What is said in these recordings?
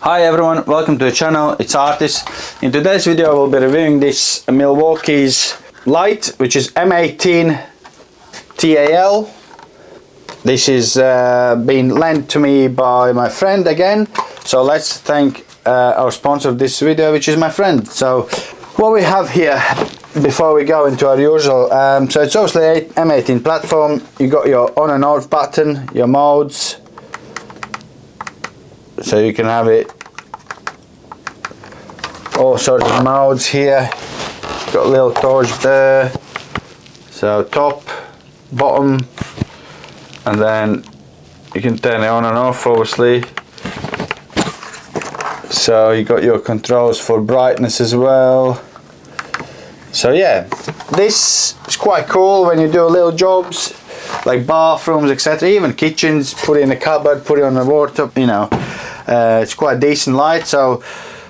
Hi everyone, welcome to the channel, it's Artis. In today's video I will be reviewing this Milwaukee's light, which is M18 TAL. This is been lent to me by my friend again, so let's thank our sponsor of this video, which is my friend. So what we have here before we go into our usual, so it's obviously M18 platform. You got your on and off button, your modes, so you can have it all sorts of modes here. Got a little torch there, so top, bottom, and then you can turn it on and off obviously. So you got your controls for brightness as well. So yeah, this is quite cool when you do little jobs like bathrooms, etc., even kitchens. Put it in a cupboard, put it on the wardrobe, you know. It's quite a decent light, so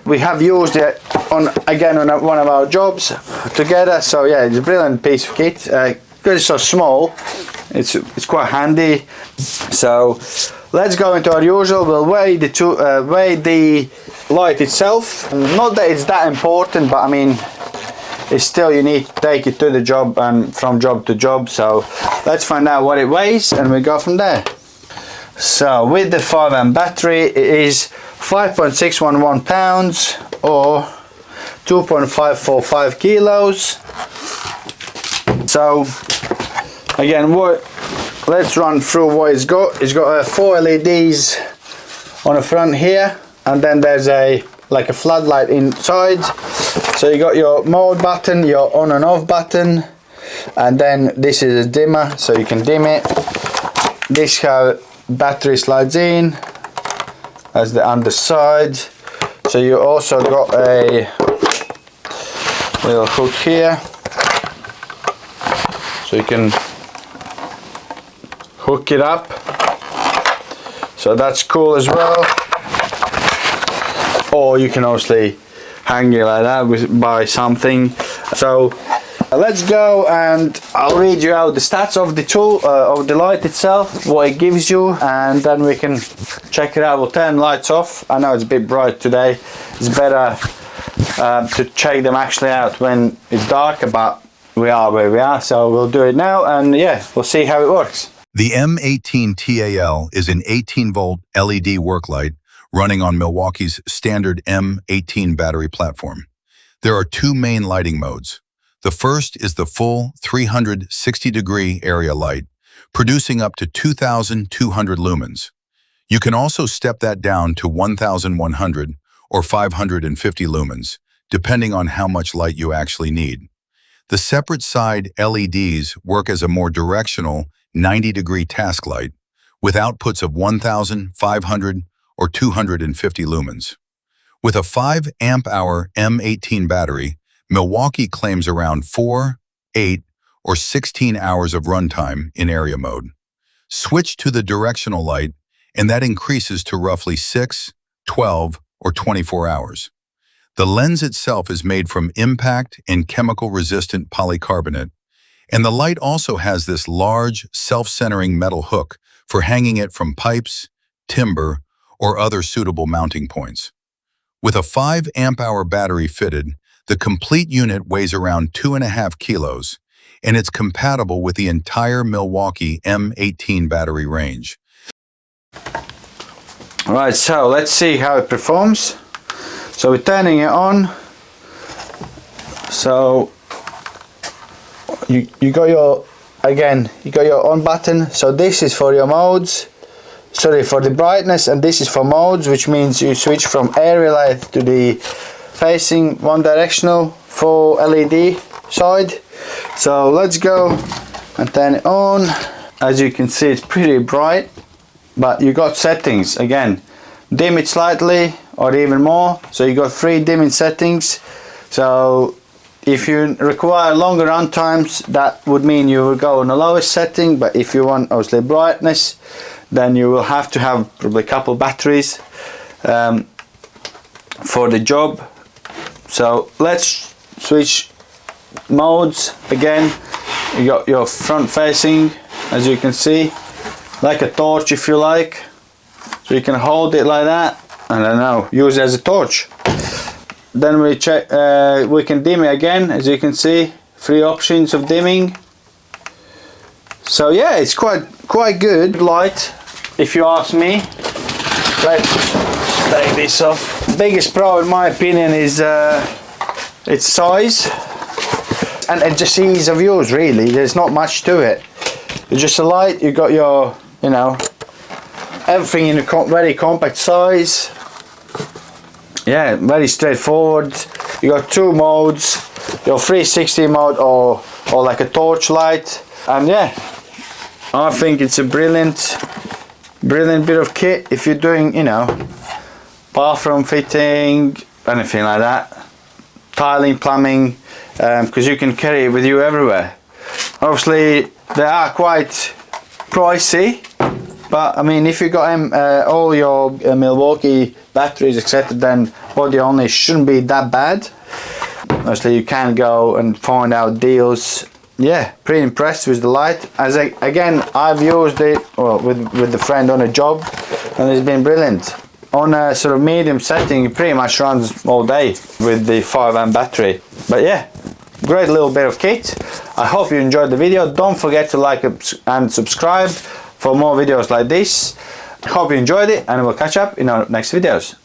we have used it on one of our jobs together. So yeah, it's a brilliant piece of kit. Because it's so small, it's quite handy. So let's go into our usual. We'll weigh the light itself. Not that it's that important, but I mean, it's still, you need to take it to the job and from job to job. So let's find out what it weighs and we go from there. So with the 5 amp battery, it is 5.611 pounds or 2.545 kilos. So again, let's run through what it's got. It's got 4 LEDs on the front here, and then there's like a floodlight inside. So you got your mode button, your on and off button, and then this is a dimmer, so you can dim it. This how battery slides in as the underside. So you also got a little hook here, so you can hook it up, so that's cool as well. Or you can obviously hang it like that by something. So let's go and I'll read you out the stats of the tool, of the light itself, what it gives you, and then we can check it out. We'll turn lights off. I know it's a bit bright today. It's better to check them actually out when it's darker, but we are where we are, so we'll do it now, and yeah, we'll see how it works. The M18 TAL is an 18-volt LED work light running on Milwaukee's standard M18 battery platform. There are 2 main lighting modes. The first is the full 360-degree area light, producing up to 2,200 lumens. You can also step that down to 1,100 or 550 lumens, depending on how much light you actually need. The separate side LEDs work as a more directional 90-degree task light with outputs of 1,500 or 250 lumens. With a 5 amp-hour M18 battery, Milwaukee claims around 4, 8, or 16 hours of runtime in area mode. Switch to the directional light, and that increases to roughly 6, 12, or 24 hours. The lens itself is made from impact and chemical-resistant polycarbonate, and the light also has this large, self-centering metal hook for hanging it from pipes, timber, or other suitable mounting points. With a 5 amp-hour battery fitted, the complete unit weighs around 2.5 kilos, and it's compatible with the entire Milwaukee M18 battery range. Alright, so let's see how it performs. So we're turning it on. So you got your, again, you got your on button. So this is for your modes, sorry, for the brightness, and this is for modes, which means you switch from area light to the facing one directional for LED side. So let's go and turn it on. As you can see, it's pretty bright, but you got settings. Again, dim it slightly or even more. So you got 3 dimming settings. So if you require longer run times, that would mean you will go on the lowest setting, but if you want obviously brightness, then you will have to have probably a couple batteries for the job. So let's switch modes again. You got your front facing, as you can see, like a torch if you like. So you can hold it like that I don't know, use it as a torch. Then we check, we can dim it again, as you can see, 3 options of dimming. So yeah, it's quite good light, if you ask me. Let's take this off. Biggest pro in my opinion is its size and just ease of use, really. There's not much to it. It's just a light, you got your, you know, everything in a very compact size. Yeah, very straightforward. You got 2 modes, your 360 mode or like a torch light. And yeah, I think it's a brilliant bit of kit if you're doing, you know, bathroom fitting, anything like that, tiling, plumbing, because you can carry it with you everywhere. Obviously they are quite pricey, but I mean, if you got all your Milwaukee batteries, etc., then body only shouldn't be that bad. Obviously you can go and find out deals. Yeah, pretty impressed with the light. Again, I've used it with a friend on a job, and it's been brilliant. On a sort of medium setting, it pretty much runs all day with the 5 amp battery. But yeah, great little bit of kit. I hope you enjoyed the video. Don't forget to like and subscribe for more videos like this. I hope you enjoyed it, and we'll catch up in our next videos.